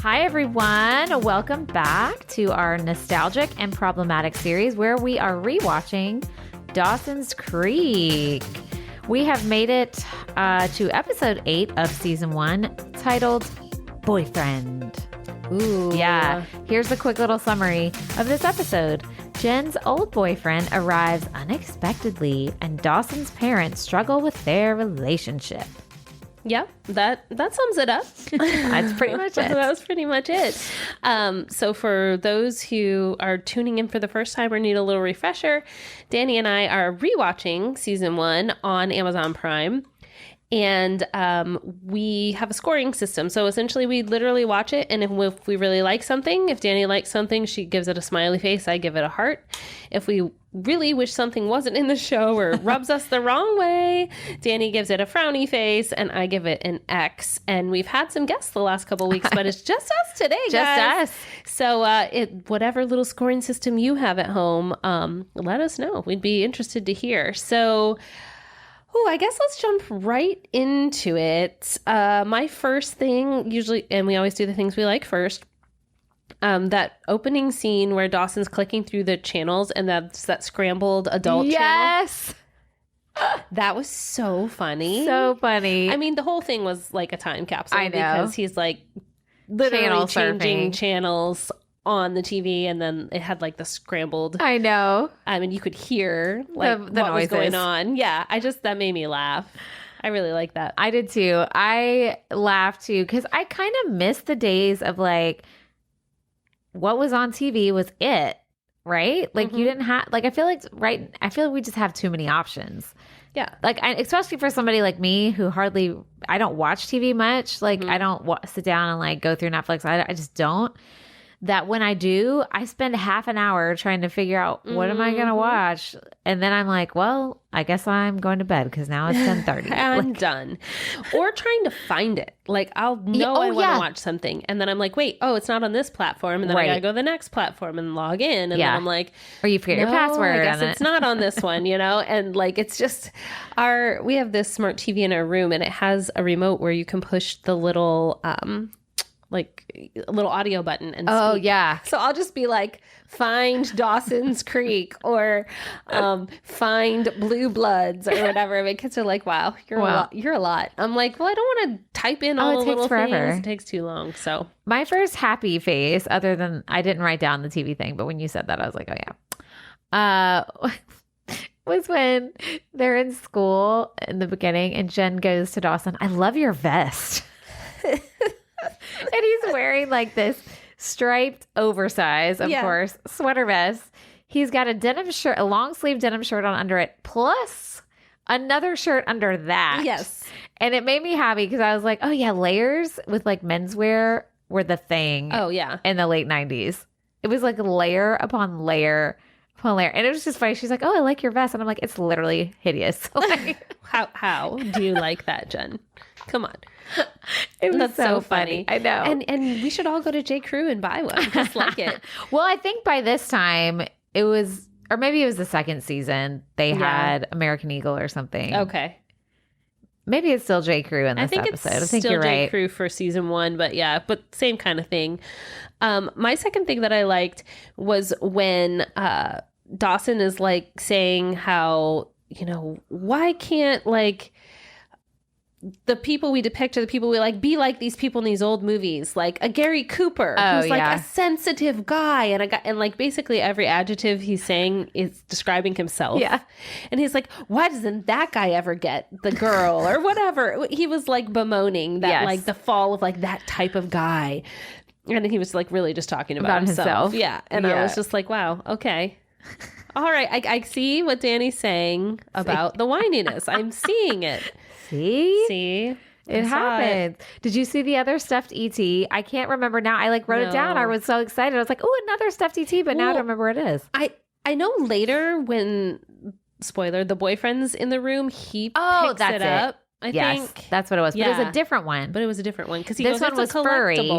Hi, everyone. Welcome back to our nostalgic and problematic series where we are rewatching Dawson's Creek. We have made it to episode 8 of season 1, titled Boyfriend. Ooh. Yeah. Here's a quick little summary of this episode. Jen's old boyfriend arrives unexpectedly, and Dawson's parents struggle with their relationship. Yep, that sums it up. That's pretty much it. That was pretty much it. So for those who are tuning in for the first time or need a little refresher, Dani and I are rewatching season 1 on Amazon Prime. And we have a scoring system. So essentially we literally watch it. And if we really like something, if Dani likes something, she gives it a smiley face. I give it a heart. If we really wish something wasn't in the show or rubs us the wrong way, Dani gives it a frowny face and I give it an X. And we've had some guests the last couple weeks, but it's just us today, guys. Just us. So whatever little scoring system you have at home, let us know. We'd be interested to hear. So... Oh, I guess let's jump right into it. My first thing, usually, and we always do the things we like first, that opening scene where Dawson's clicking through the channels and that's that scrambled adult channel. Yes! That was so funny. So funny. I mean, the whole thing was like a time capsule. I know. Because he's like literally Channel changing surfing. channels on the TV, and then it had like the scrambled. I know. I mean, you could hear like The what was noises. going on. Yeah, that made me laugh. I really like that. I did too. I laughed too because I kind of miss the days of like what was on TV was it, right? Like you didn't have like I feel like we just have too many options. Yeah. Like especially for somebody like me who I don't watch TV much. Like I don't sit down and like go through Netflix. I just don't. That when I do, I spend half an hour trying to figure out what am I going to watch. And then I'm like, well, I guess I'm going to bed because now it's 10:30. I'm done. Or trying to find it. Like I'll know I want to watch something. And then I'm like, wait, it's not on this platform. And then I got to go to the next platform and log in. And then I'm like, or you forget your password. I guess it's not on this one, And like, it's just we have this smart TV in our room and it has a remote where you can push the little, like a little audio button and speak. Yeah. So I'll just be like, find Dawson's Creek or find Blue Bloods or whatever. My kids are like, wow, you're a lot. I'm like, well, I don't want to type in all the little things. It takes too long. So my first happy face, other than I didn't write down the TV thing, but when you said that, I was like, oh yeah. Was when they're in school in the beginning and Jen goes to Dawson, I love your vest. And he's wearing like this striped oversize, of course, sweater vest. He's got a denim shirt, a long sleeve denim shirt on under it, plus another shirt under that. Yes. And it made me happy because I was like, oh yeah, layers with like menswear were the thing. Oh yeah. In the late 90s. It was like layer upon layer upon layer. And it was just funny. She's like, oh, I like your vest. And I'm like, it's literally hideous. Like, how do you like that, Jen? Come on. It was That's so funny. I know. And we should all go to J. Crew and buy one. Just like it. Well, I think by this time it was, or maybe it was the second season, they had American Eagle or something. Okay. Maybe it's still J. Crew in this episode. I think still you're right. J. Crew for season 1, but same kind of thing. My second thing that I liked was when Dawson is like saying how, why can't like the people we depict or the people we like be like these people in these old movies, like a Gary Cooper, who's like a sensitive guy and like basically every adjective he's saying is describing himself. Yeah. And he's like, why doesn't that guy ever get the girl or whatever? He was like bemoaning that like the fall of like that type of guy. And he was like really just talking about himself. Yeah. And I was just like, wow, okay. All right. I see what Dani's saying about the whininess. I'm seeing it. See? It happens. Did you see the other stuffed ET? I can't remember now. I like wrote it down. I was so excited. I was like, oh, another stuffed ET, but now I don't remember what it is. I know later when, spoiler, the boyfriend's in the room, he picks it up. I think that's what it was. But it was a different one. But it was a different one because this one was furry.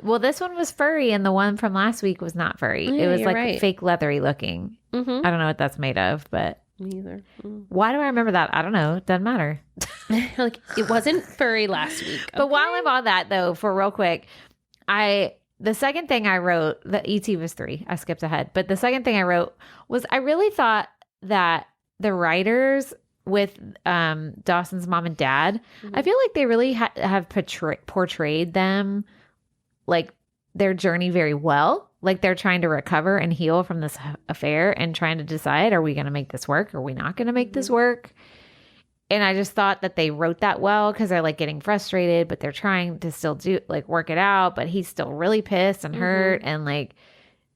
Well, this one was furry, and the one from last week was not furry. It was like fake leathery looking. I don't know what that's made of, but me either. Why do I remember that? I don't know. It doesn't matter. Like it wasn't furry last week. But while I'm on that, though, for real quick, the second thing I wrote, the ET was 3. I skipped ahead. But the second thing I wrote was I really thought that the writers with Dawson's mom and dad, I feel like they really have portrayed them, like their journey very well. Like they're trying to recover and heal from this affair and trying to decide, are we going to make this work? Are we not going to make this work? And I just thought that they wrote that well because they're like getting frustrated, but they're trying to still work it out. But he's still really pissed and hurt. And like,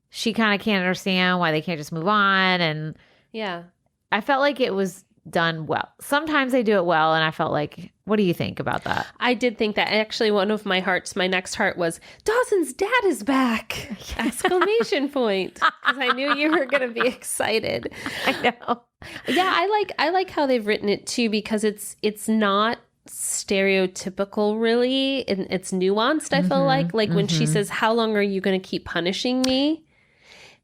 she kind of can't understand why they can't just move on. And yeah, I felt like it was done well. Sometimes they do it well. And I felt like, what do you think about that? I did think that. Actually, one of my next heart was, Dawson's dad is back! Exclamation point. Because I knew you were going to be excited. I know. Yeah, I like how they've written it too, because it's not stereotypical really, and it's nuanced. I feel like when she says, how long are you going to keep punishing me?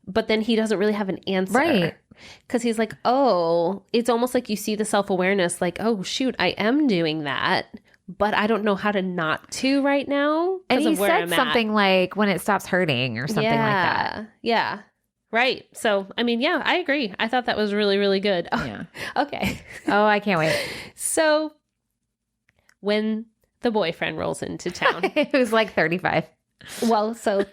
But then he doesn't really have an answer. Right. Because he's like, oh, it's almost like you see the self-awareness, like, oh, shoot, I am doing that, but I don't know how to not to right now. And he said something like, when it stops hurting or something like that. Yeah. Right. So, I mean, yeah, I agree. I thought that was really, really good. Oh, Yeah. Okay. Oh, I can't wait. So when the boyfriend rolls into town. It was like 35. Well, so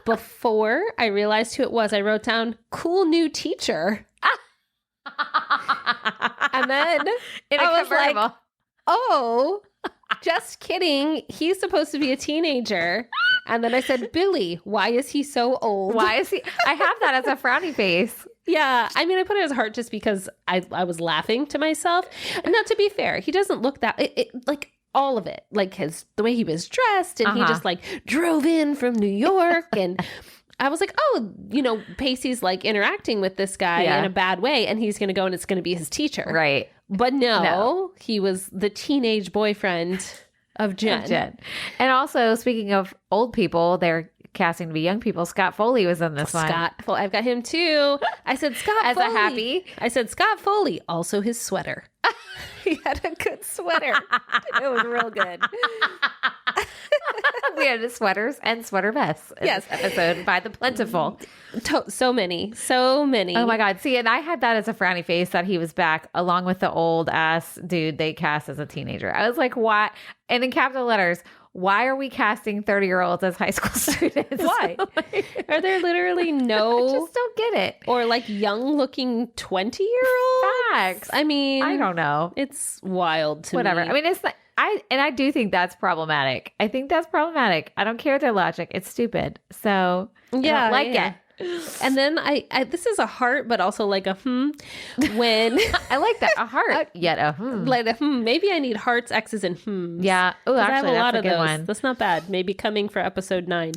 before I realized who it was, I wrote down cool new teacher. And then I was like, oh, just kidding. He's supposed to be a teenager. And then I said, Billy, why is he so old? Why is he? I have that as a frowny face. Yeah. I mean, I put it as a heart just because I was laughing to myself. And now, to be fair, he doesn't look that like all of it, like the way he was dressed, and he just like drove in from New York. And I was like, oh, Pacey's like interacting with this guy in a bad way, and he's going to go and it's going to be his teacher. Right. But no, he was the teenage boyfriend of Jen. And also, speaking of old people, they're casting to be young people. Scott Foley was in this one. I've got him too. I said Scott as Foley. a happy. I said Scott Foley. Also his sweater. He had a good sweater. It was real good. We had the sweaters and sweater vests in this episode by the plentiful. So many. Oh my God. See, and I had that as a frowny face that he was back along with the old ass dude they cast as a teenager. I was like, why? And in capital letters, why are we casting 30-year-olds as high school students? Why? Are there literally no... I just don't get it. Or like young-looking 20-year-olds? Facts. I mean... I don't know. It's wild to Whatever. me. I mean, it's like... I do think that's problematic. I think that's problematic. I don't care their logic. It's stupid. So, yeah, I don't like it. And then I this is a heart, but also like a when I like that, a heart yet a like a maybe I need hearts, X's, and yeah. Oh, actually, I have a lot that's of a good those. one. That's not bad. Maybe coming for episode 9.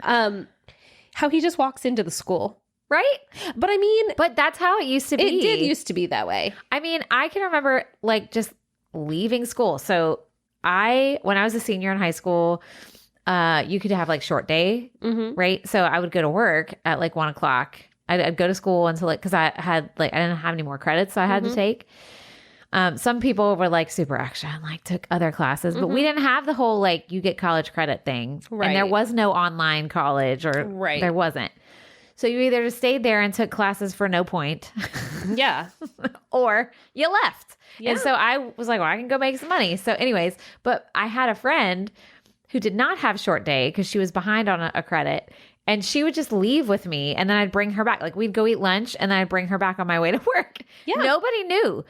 How he just walks into the school, right? But I mean, but that's how it used to be. It did used to be that way. I mean, I can remember like just leaving school. So when I was a senior in high school, you could have like short day, right? So I would go to work at like 1:00. I'd go to school until like, cause I didn't have any more credits. So I had to take, some people were like super extra and like took other classes, but we didn't have the whole, like you get college credit thing. Right. And there was no online college or there wasn't. So you either just stayed there and took classes for no point. Yeah. Or you left. Yeah. And so I was like, well, I can go make some money. So anyways, but I had a friend who did not have short day because she was behind on a credit, and she would just leave with me, and then I'd bring her back. Like we'd go eat lunch, and then I'd bring her back on my way to work. Yeah. Nobody knew.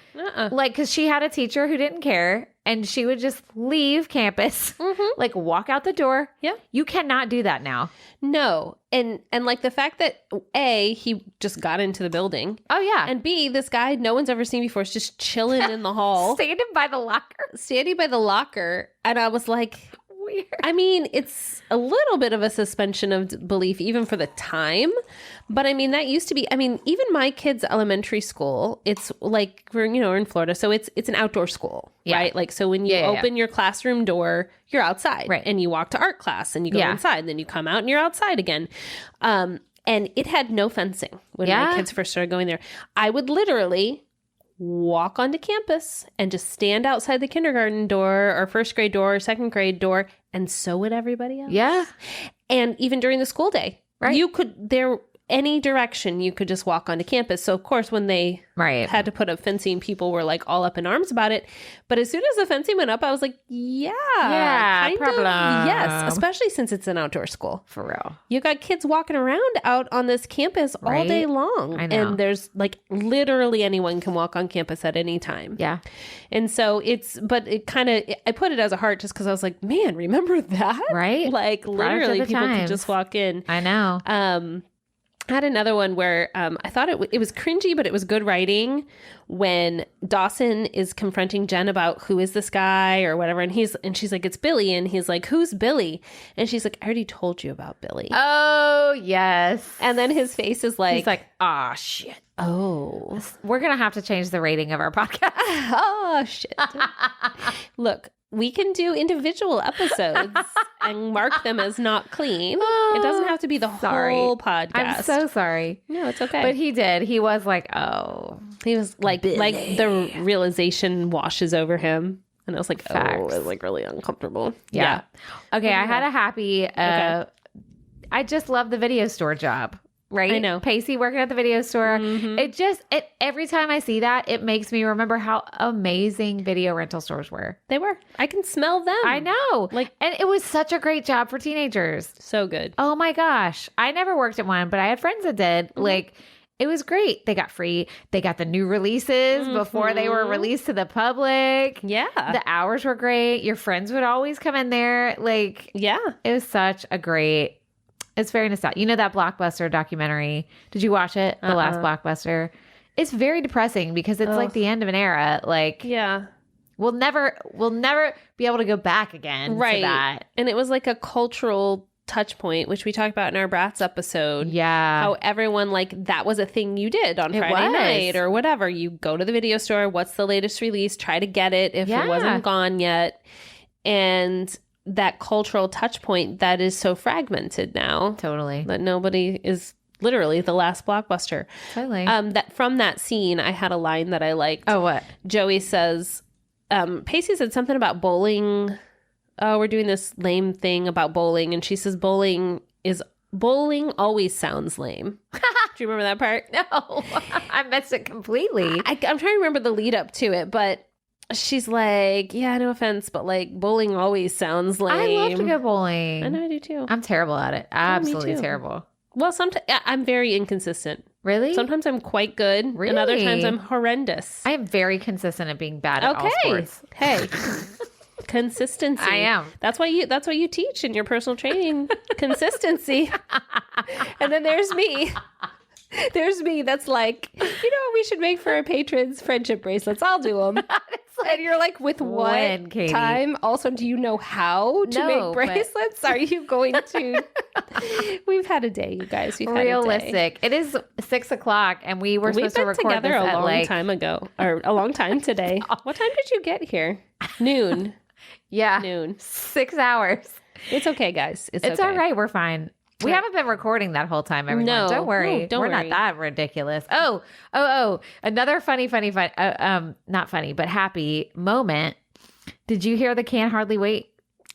Like, because she had a teacher who didn't care, and she would just leave campus, like walk out the door. Yeah. You cannot do that now. No. And like the fact that A, he just got into the building. Oh yeah. And B, this guy no one's ever seen before is just chilling in the hall. Standing by the locker. And I was like, weird. I mean, it's a little bit of a suspension of belief, even for the time. But I mean, that used to be, I mean, even my kids' elementary school, it's like, we're in Florida. So it's an outdoor school, right? Like, so when you open your classroom door, you're outside. Right. And you walk to art class and you go inside. And then you come out and you're outside again. And it had no fencing when my kids first started going there. I would literally walk onto campus and just stand outside the kindergarten door or first grade door or second grade door, and so would everybody else. Yeah. And even during the school day, Right. you could, any direction, you could just walk onto campus. So of course, when they had to put up fencing, people were like all up in arms about it. But as soon as the fencing went up, I was like, kind problem. of, yes, especially since it's an outdoor school. For real. You got kids walking around out on this campus all day long. I know. And there's like literally anyone can walk on campus at any time. Yeah. And so I put it as a heart just because I was like, man, remember that? Right. Like literally people could just walk in. I know. I had another one where I thought it was cringy, but it was good writing when Dawson is confronting Jen about who is this guy or whatever. And she's like, it's Billy. And he's like, who's Billy? And she's like, I already told you about Billy. Oh, yes. And then his face is like, he's like, oh, shit. Oh, We're going to have to change the rating of our podcast. oh, shit. Look, we can do individual episodes and mark them as not clean. It doesn't have to be the whole podcast. I'm so sorry. No, it's okay. But he did. He was like, oh. He was like the realization washes over him. And I was like, Facts. oh, it was like really uncomfortable. Yeah. Okay, I had a happy, I just love the video store job. Right? I know. Pacey working at the video store. Mm-hmm. Every time I see that, it makes me remember how amazing video rental stores were. They were. I can smell them. I know. And it was such a great job for teenagers. So good. Oh my gosh. I never worked at one, but I had friends that did. Mm-hmm. It was great. They got the new releases before they were released to the public. Yeah. The hours were great. Your friends would always come in there. Yeah. It was such a great. It's very nostalgic. You know that Blockbuster documentary? Did you watch it? The last Blockbuster? It's very depressing because it's like the end of an era. Yeah. We'll never be able to go back again to that. And it was like a cultural touch point, which we talked about in our Bratz episode. Yeah. How everyone, that was a thing you did on Friday night or whatever. You go to the video store. What's the latest release? Try to get it if it wasn't gone yet. And that cultural touch point that is so fragmented now. Totally. That nobody is literally the last Blockbuster. Totally. That from that scene, I had a line that I liked. Oh, what? Joey says, Pacey said something about bowling. Oh, we're doing this lame thing about bowling. And she says, bowling always sounds lame. Do you remember that part? No, I missed it completely. I'm trying to remember the lead up to it, but she's like, yeah, no offense, but bowling always sounds lame. I love to go bowling. I know, I do too. I'm terrible at it. Absolutely terrible. Well, sometimes I'm very inconsistent. Really? Sometimes I'm quite good. Really? And other times I'm horrendous. I am very consistent at being bad at all sports. Hey. Consistency. I am. That's why you teach in your personal training. Consistency. And then there's me. There's me that's like, what we should make for our patrons? Friendship bracelets. I'll do them. And you're like, with what when, Katie? time? Also, do you know how to make bracelets? Are you going to? We've had a day, you guys. We've had realistic. A day. It is 6:00, and we've supposed to record together this a at long time ago, or a long time today. What time did you get here? Noon. Yeah, noon. 6 hours. It's okay, guys. It's okay. All right. We're fine. We haven't been recording that whole time, everyone. No, don't worry. No, don't We're worry. not that ridiculous. Oh. Another funny, not funny, but happy moment. Did you hear the Can't Hardly Wait?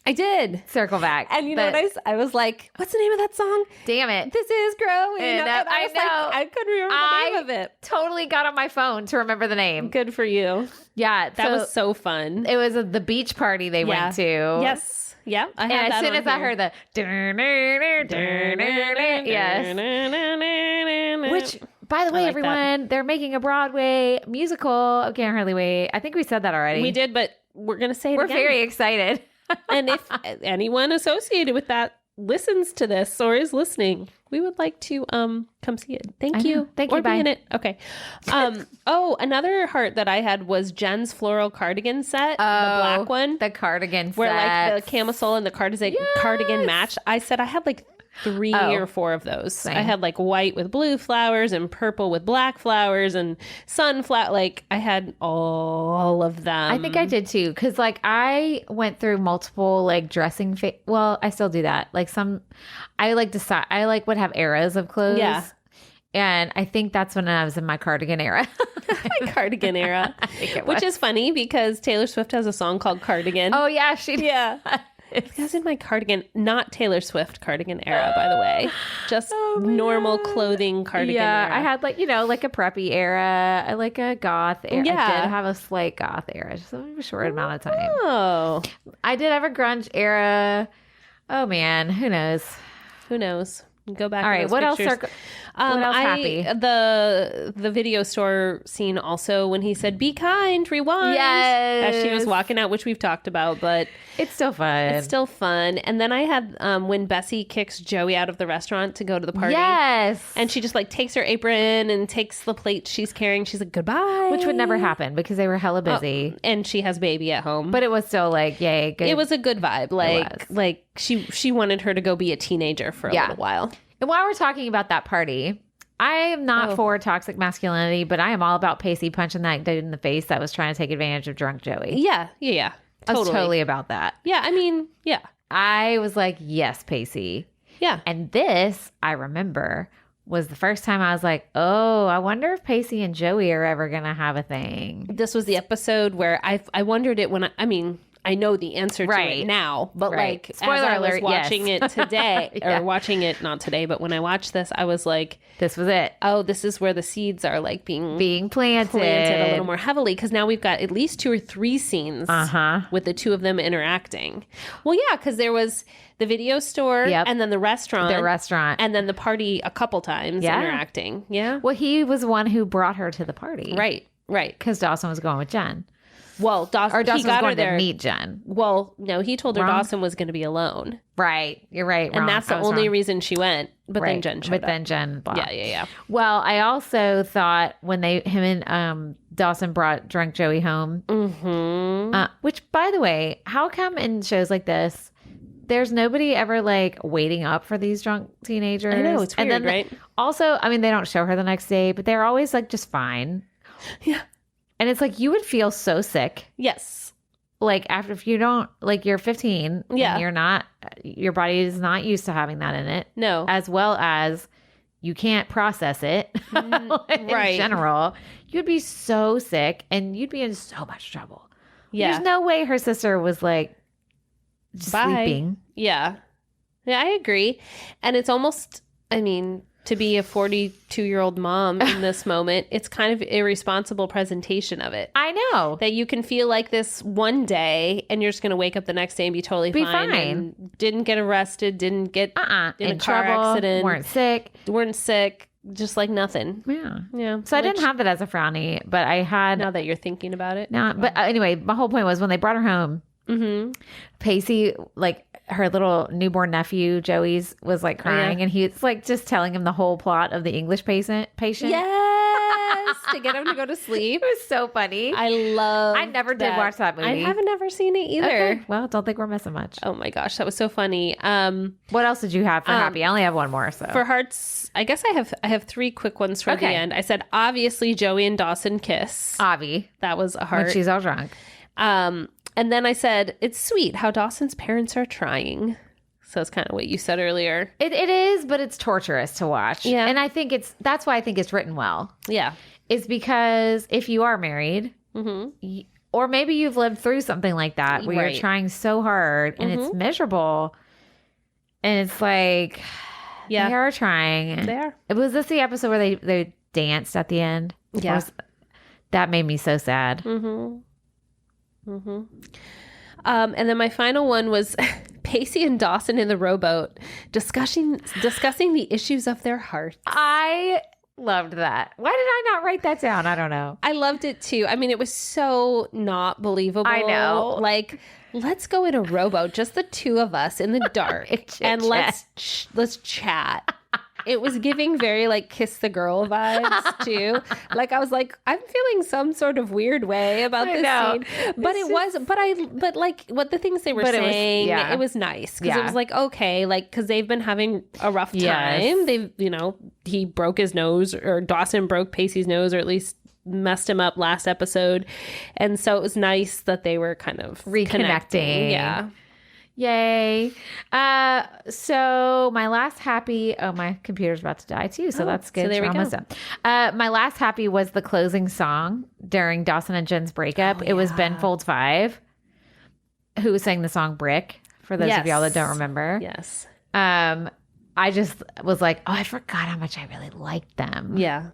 I did. Circle back. And you know what I was like, what's the name of that song? Damn it. This is growing. And I know. I couldn't remember the name of it. Totally got on my phone to remember the name. Good for you. Yeah. That was so fun. It was the beach party they went to. Yes. Yeah, and as soon as I heard the yes, which by the way, everyone, they're making a Broadway musical of Can't Hardly Wait. I think we said that already. We did, but we're gonna say it again. We're very excited. And if anyone associated with that listens to this or is listening, we would like to come see it. Thank you. Thank you. Be in it. Okay. Another heart that I had was Jen's floral cardigan set, the black one, the cardigan set, where the camisole and the cardigan match. I said I had 3 or 4 of those. Same. I had white with blue flowers and purple with black flowers and sunflower. I had all of them. I think I did too, because I went through multiple dressing. Well, I still do that. I would have eras of clothes. Yeah. And I think that's when I was in my cardigan era. My cardigan era. I think it Which was. is funny because Taylor Swift has a song called Cardigan. Oh, yeah, she did. Yeah. I was in my cardigan, not Taylor Swift cardigan era, by the way. Just normal clothing cardigan era. I had like a preppy era, like a goth era. Yeah. I did have a slight goth era, just a short amount of time. Oh. I did have a grunge era. Oh, man, who knows? Who knows? Go back. All right, what else? What else happy? The video store scene also when he said "Be kind, rewind." Yes, as she was walking out, which we've talked about, but it's still fun. It's still fun. And then I had when Bessie kicks Joey out of the restaurant to go to the party. Yes, and she just like takes her apron and takes the plate she's carrying. She's like goodbye, which would never happen because they were hella busy, and she has baby at home. But it was still like yay. Good. It was a good vibe. Like she wanted her to go be a teenager for a little while. And while we're talking about that party, I am not for toxic masculinity, but I am all about Pacey punching that dude in the face that was trying to take advantage of drunk Joey. Yeah. Totally. I was totally about that. Yeah, I mean, yeah. I was like, yes, Pacey. Yeah. And this, I remember, was the first time I was like, oh, I wonder if Pacey and Joey are ever going to have a thing. This was the episode where I wondered it when I know the answer to it now, but like spoiler as alert, I was watching it today Yeah. or watching it not today, but when I watched this, I was like, this was it. Oh, this is where the seeds are like being planted a little more heavily because now we've got at least 2 or 3 scenes with the two of them interacting. Well, yeah, because there was the video store and then the restaurant, and then the party a couple times interacting. Yeah. Well, he was one who brought her to the party. Right. Because Dawson was going with Jen. Well, Dawson was got going her there to meet Jen. Well, no, he told her Dawson was going to be alone. Right. You're right. And that's the only reason she went. But then Jen showed up. But then Jen blah. Yeah. Well, I also thought when him and Dawson brought drunk Joey home, which, by the way, how come in shows like this, there's nobody ever like waiting up for these drunk teenagers? I know, it's weird, and then right? Also, I mean, they don't show her the next day, but they're always like just fine. Yeah. And it's like you would feel so sick. Yes. Like after if you don't like you're 15 and you're not your body is not used to having that in it. No. As well as you can't process it in general. You'd be so sick and you'd be in so much trouble. Yeah. There's no way her sister was like just sleeping. Yeah. Yeah, I agree. And it's almost, I mean, to be a 42-year-old mom in this moment, it's kind of irresponsible presentation of it. I know. That you can feel like this one day and you're just going to wake up the next day and be totally fine. And didn't get arrested, didn't get in a car accident. Weren't sick. Just like nothing. Yeah. Yeah. So I didn't have that as a frownie, but I had. Now that you're thinking about it. But anyway, my whole point was when they brought her home, Pacey, like her little newborn nephew, Joey's, was like crying and he was like just telling him the whole plot of the English patient. Yes. To get him to go to sleep. It was so funny. I never did watch that movie. I haven't never seen it either. Okay. Well, don't think we're missing much. Oh my gosh, that was so funny. What else did you have for happy? I only have one more. So for hearts, I guess I have 3 quick ones for the end. I said obviously Joey and Dawson kiss. Avi. That was a heart. When she's all drunk. And then I said it's sweet how Dawson's parents are trying. So it's kind of what you said earlier. It is, but it's torturous to watch. Yeah. And I think that's why I think it's written well. Yeah. It's because if you are married, or maybe you've lived through something like that where you're trying so hard and it's miserable, and it's like, they are trying. They are. Was this the episode where they danced at the end? Yeah. That made me so sad. And then my final one was Pacey and Dawson in the rowboat discussing the issues of their hearts. I loved that. Why did I not write that down? I don't know. I loved it too. I mean, it was so not believable. I know. Like, let's go in a rowboat, just the two of us in the dark, and let's chat. It was giving very like Kiss the Girl vibes too. Like I was like, I'm feeling some sort of weird way about this scene, but like what the things they were saying, it was nice because it was like okay, like because they've been having a rough time. Yes. They've he broke his nose, or Dawson broke Pacey's nose, or at least messed him up last episode, and so it was nice that they were kind of reconnecting. Yay. So my last happy, my computer's about to die too. So that's good. So there we almost go. done. My last happy was the closing song during Dawson and Jen's breakup. It was Ben Folds 5 who sang the song Brick, for those of y'all that don't remember. Yes. I just was like, oh, I forgot how much I really liked them. Yeah,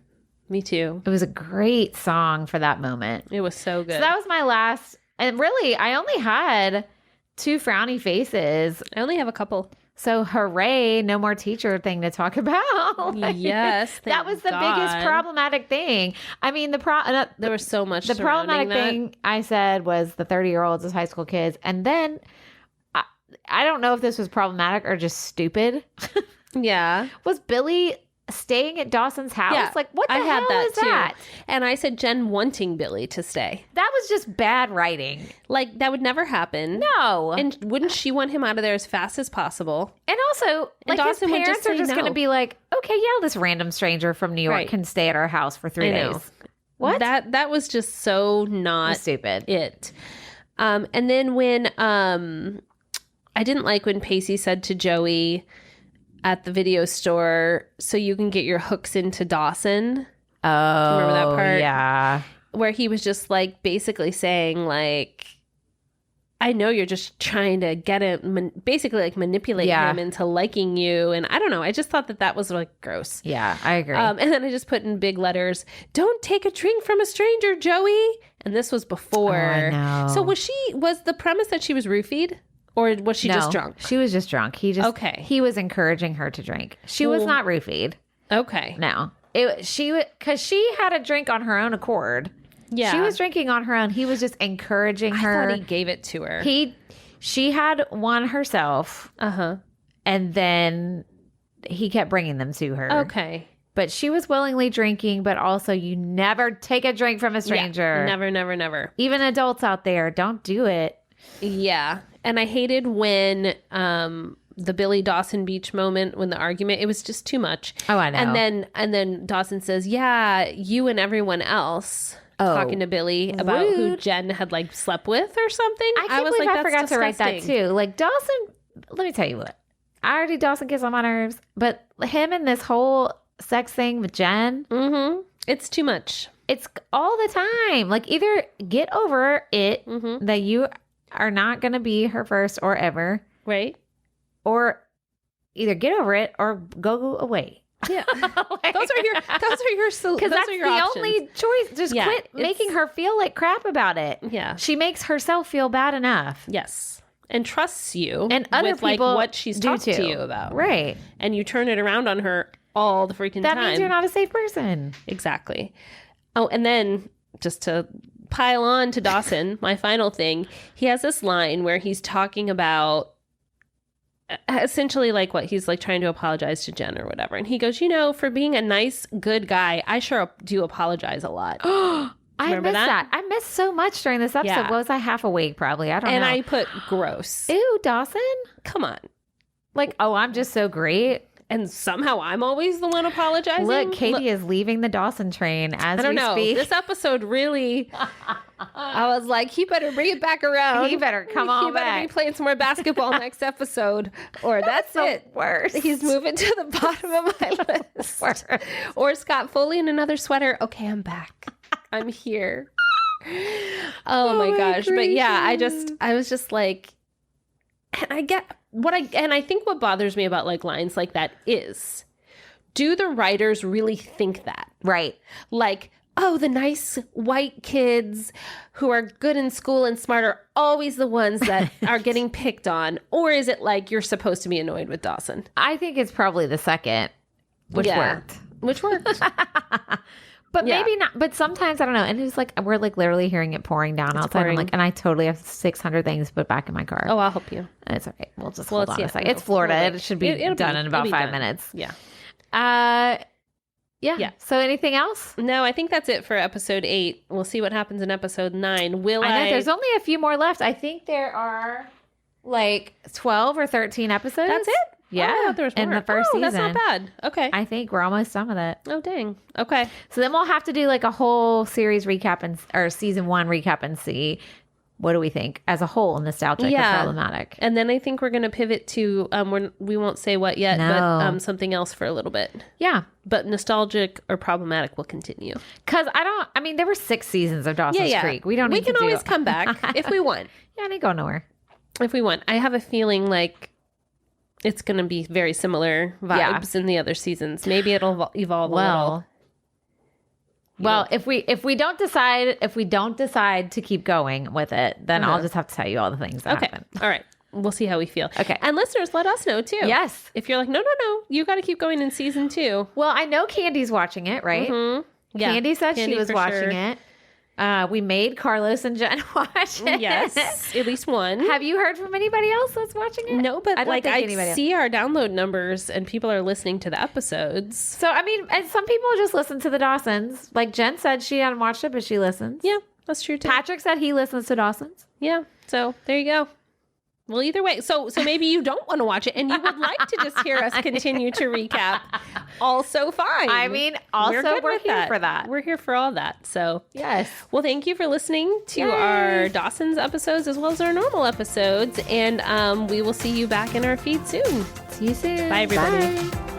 me too. It was a great song for that moment. It was so good. So that was my last, and really, I only had 2 frowny faces. I only have a couple. So hooray, no more teacher thing to talk about. Yes, that was the biggest problematic thing. I mean, there was so much. The problematic thing I said was the 30-year-olds as high school kids, and then I don't know if this was problematic or just stupid. Yeah, was Billy staying at Dawson's house? Yeah, like, what the hell had that is that? And I said Jen wanting Billy to stay. That was just bad writing. Like, that would never happen. No. And wouldn't she want him out of there as fast as possible? And also, And like, Dawson his would just parents are say just going to no. be like, okay, yeah, this random stranger from New York Right. can stay at our house for 3 I know. days. What? That was just so not stupid. it. And then when I didn't like when Pacey said to Joey at the video store, so you can get your hooks into Dawson. Oh, remember that part? Yeah. Where he was just like basically saying like, I know you're just trying to get him, basically like manipulate him into liking you. And I don't know. I just thought that was like gross. Yeah, I agree. And then I just put in big letters, don't take a drink from a stranger, Joey. And this was before. I know. So was the premise that she was roofied? Or was she just drunk? She was just drunk. He was encouraging her to drink. She was not roofied. Okay. No. Because she had a drink on her own accord. Yeah. She was drinking on her own. He was just encouraging her. I thought he gave it to her. She had one herself. Uh-huh. And then he kept bringing them to her. Okay. But she was willingly drinking, but also you never take a drink from a stranger. Yeah. Never, never, never. Even adults out there, don't do it. Yeah. And I hated when the Billy Dawson Beach moment, when the argument, it was just too much. Oh, I know. And then Dawson says, yeah, you and everyone else, talking to Billy about who Jen had like slept with or something. I forgot to write that too. Like Dawson, let me tell you what. Dawson gets on my nerves, but him and this whole sex thing with Jen. Mm-hmm. It's too much. It's all the time. Like either get over it that you are not going to be her first or ever. Right. Or either get over it or go away. Yeah. Those are your solutions. Because that's the options. only choice. Just quit making her feel like crap about it. Yeah. She makes herself feel bad enough. Yes. And trusts you. And other with, people like, what she's talked to you about. Right. And you turn it around on her all the freaking time. That means you're not a safe person. Exactly. Oh, and then just to pile on to Dawson, my final thing, he has this line where he's talking about essentially like what he's like trying to apologize to Jen or whatever. And he goes, for being a nice, good guy, I sure do apologize a lot. I missed that? I missed so much during this episode. Yeah. Was I half awake? Probably. I don't know. And I put gross. Ew, Dawson? Come on. Like, oh, I'm just so great. And somehow I'm always the one apologizing. Look, Katie is leaving the Dawson train as we speak. This episode really, I was like, he better bring it back around. He better come on back. He better be playing some more basketball next episode. Or that's it. Worse. He's moving to the bottom of my list. Worse. Or Scott Foley in another sweater. Okay, I'm back. I'm here. Oh my gosh. But yeah, I was just like, and I think what bothers me about like lines like that is, do the writers really think that? Right. Like, oh, the nice white kids who are good in school and smart are always the ones that are getting picked on? Or is it like you're supposed to be annoyed with Dawson? I think it's probably the second, which worked. Which worked. But maybe not. But sometimes, I don't know. And it's like, we're like literally hearing it pouring down outside. I'm like, and I totally have 600 things to put back in my car. Oh, I'll help you. It's all right. We'll just hold on a second. It's We'll Florida. It should be done in about 5 minutes. Yeah. Yeah. So anything else? No, I think that's it for episode 8. We'll see what happens in episode 9. I know there's only a few more left. I think there are like 12 or 13 episodes. That's it? Yeah. Oh, I thought there was more. In the first season. That's not bad. Okay. I think we're almost done with it. Oh, dang. Okay. So then we'll have to do like a whole series recap or season 1 recap and see what do we think as a whole, nostalgic or problematic? And then I think we're going to pivot to, we won't say what yet, but something else for a little bit. Yeah. But nostalgic or problematic will continue. Because there were 6 seasons of Dawson's Creek. We can always come back if we want. Yeah, they go nowhere. If we want. I have a feeling like it's going to be very similar vibes in the other seasons. Maybe it'll evolve a little. Well, if we don't decide to keep going with it, then I'll just have to tell you all the things that happen. All right. We'll see how we feel. Okay. And listeners, let us know too. Yes. If you're like, no, you got to keep going in season 2. Well, I know Candy's watching it, right? Mm-hmm. Yeah. Candy said she was watching it. We made Carlos and Jen watch it. Yes, at least one. Have you heard from anybody else that's watching it? No, but I see our download numbers and people are listening to the episodes. So, and some people just listen to the Dawsons. Like Jen said she hadn't watched it, but she listens. Yeah, that's true too. Patrick said he listens to Dawson's. Yeah, so there you go. Well, either way, so maybe you don't want to watch it and you would like to just hear us continue to recap. Also fine. We're here for that. We're here for all that. So yes. Well, thank you for listening to our Dawson's episodes as well as our normal episodes. And we will see you back in our feed soon. See you soon. Bye, everybody. Bye.